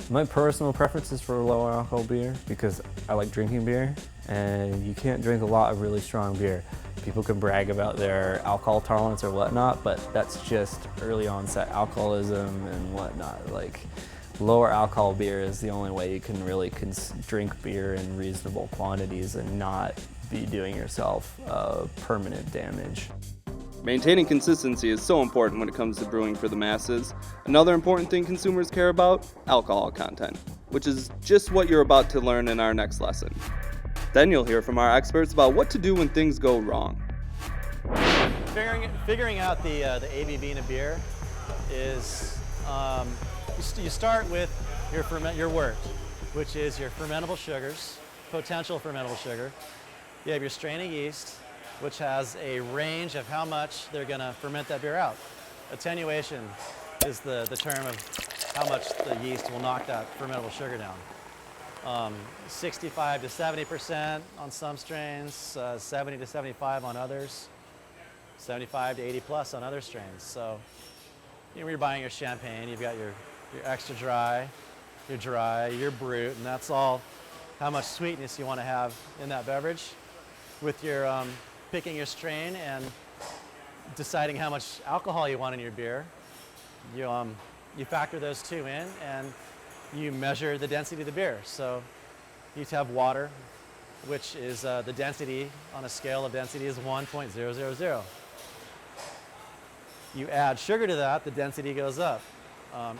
My personal preference is for low alcohol beer because I like drinking beer, and you can't drink a lot of really strong beer. People can brag about their alcohol tolerance or whatnot, but that's just early onset alcoholism and whatnot. Like, lower alcohol beer is the only way you can really drink beer in reasonable quantities and not be doing yourself permanent damage. Maintaining consistency is so important when it comes to brewing for the masses. Another important thing consumers care about, alcohol content, which is just what you're about to learn in our next lesson. Then you'll hear from our experts about what to do when things go wrong. Figuring out the ABV in a beer is you start with your wort, which is your fermentable sugars, potential fermentable sugar. You have your straining yeast, which has a range of how much they're going to ferment that beer out. Attenuation is the term of how much the yeast will knock that fermentable sugar down. 65 to 70% on some strains, 70 to 75 on others, 75 to 80 plus on other strains. So when you're buying your champagne, you've got your extra dry, your brut, and that's all how much sweetness you want to have in that beverage. With your picking your strain and deciding how much alcohol you want in your beer, you factor those two in and you measure the density of the beer. So you have water, which is the density on a scale of density is 1.000. You add sugar to that, the density goes up.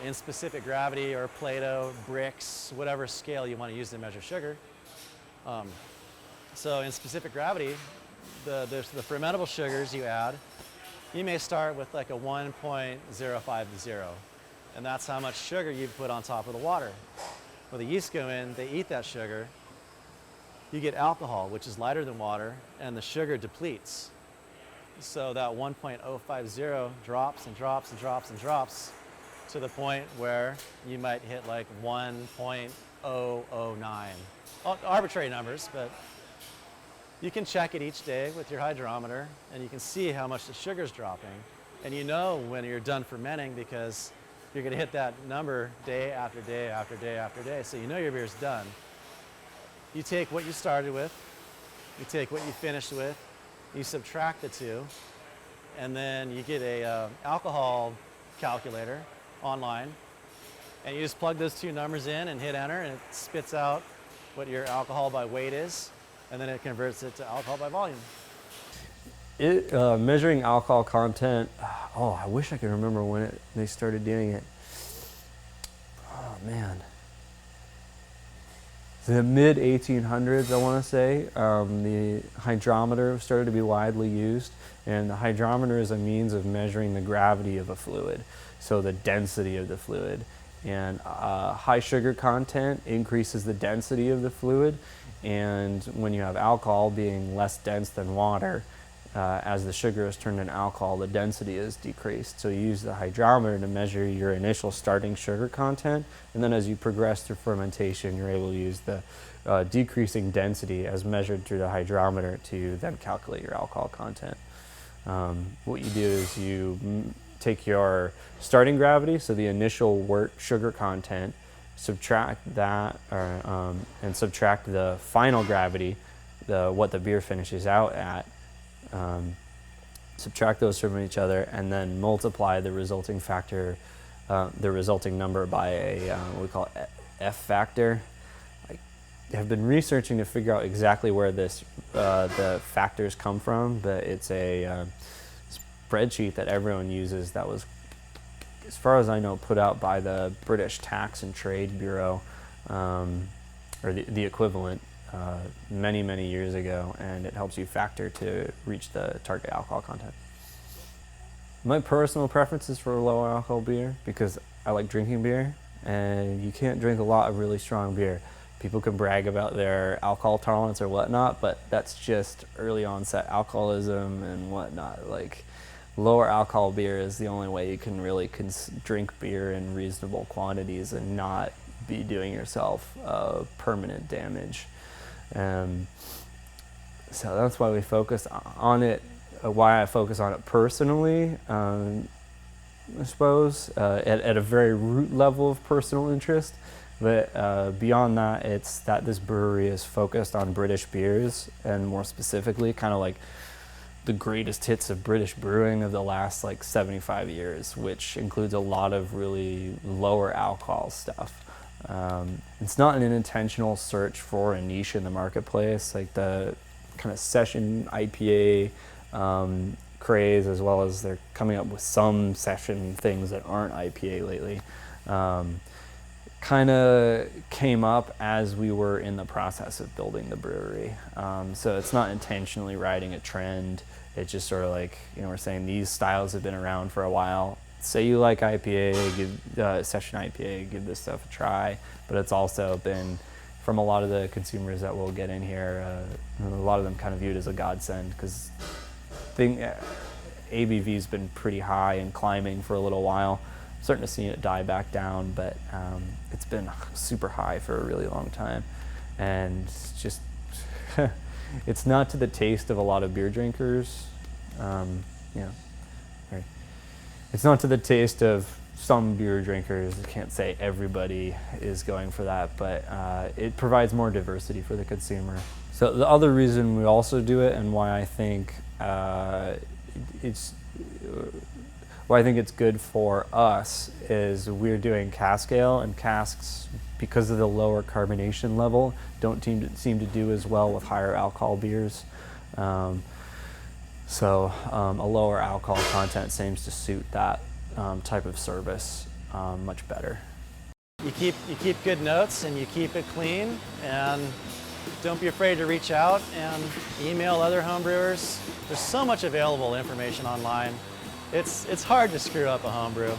In specific gravity or Plato, bricks, whatever scale you want to use to measure sugar. So in specific gravity, the fermentable sugars you add, you may start with like a 1.050, and that's how much sugar you put on top of the water. When the yeast go in, they eat that sugar, you get alcohol, which is lighter than water, and the sugar depletes. So that 1.050 drops and drops and drops and drops to the point where you might hit like 1.009. Arbitrary numbers, but you can check it each day with your hydrometer and you can see how much the sugar's dropping. And you know when you're done fermenting because you're going to hit that number day after day after day after day. So you know your beer's done. You take what you started with, you take what you finished with, you subtract the two, and then you get a alcohol calculator online, and you just plug those two numbers in and hit enter, and it spits out what your alcohol by weight is, and then it converts it to alcohol by volume. Measuring alcohol content, I wish I could remember when they started doing it. Oh man. The mid-1800s, I want to say, the hydrometer started to be widely used, and the hydrometer is a means of measuring the gravity of a fluid, so the density of the fluid. And high sugar content increases the density of the fluid, and when you have alcohol being less dense than water, as the sugar is turned into alcohol, the density is decreased. So you use the hydrometer to measure your initial starting sugar content, and then as you progress through fermentation, you're able to use the decreasing density as measured through the hydrometer to then calculate your alcohol content. What you do is you take your starting gravity, so the initial wort sugar content, subtract that, and subtract the final gravity, what the beer finishes out at. Subtract those from each other, and then multiply the resulting factor, the resulting number by a what we call F factor. I have been researching to figure out exactly where this the factors come from, but it's a spreadsheet that everyone uses that was, as far as I know, put out by the British Tax and Trade Bureau, or the equivalent, many years ago, and it helps you factor to reach the target alcohol content. My personal preference is for low alcohol beer because I like drinking beer, and you can't drink a lot of really strong beer. People can brag about their alcohol tolerance or whatnot, but that's just early onset alcoholism and whatnot. Like, lower alcohol beer is the only way you can really drink beer in reasonable quantities and not be doing yourself permanent damage. So that's why we focus on it, why I focus on it personally, I suppose, at a very root level of personal interest. But beyond that, it's that this brewery is focused on British beers, and more specifically, kind of like the greatest hits of British brewing of the last like 75 years, which includes a lot of really lower alcohol stuff. It's not an intentional search for a niche in the marketplace, like the kind of session IPA craze, as well as they're coming up with some session things that aren't IPA lately. Kind of came up as we were in the process of building the brewery. So it's not intentionally riding a trend. It's just sort of like, we're saying these styles have been around for a while. Say you like IPA, give session IPA, give this stuff a try. But it's also been, from a lot of the consumers that we'll get in here, a lot of them kind of view it as a godsend, because ABV's been pretty high and climbing for a little while. Starting to see it die back down, but it's been super high for a really long time, and just it's not to the taste of a lot of beer drinkers. It's not to the taste of some beer drinkers. I can't say everybody is going for that, but it provides more diversity for the consumer. So the other reason we also do it, and why I think it's good for us, is we're doing cask ale, and casks, because of the lower carbonation level, don't seem to do as well with higher alcohol beers. So a lower alcohol content seems to suit that type of service much better. You keep good notes, and you keep it clean, and don't be afraid to reach out and email other homebrewers. There's so much available information online. It's hard to screw up a homebrew.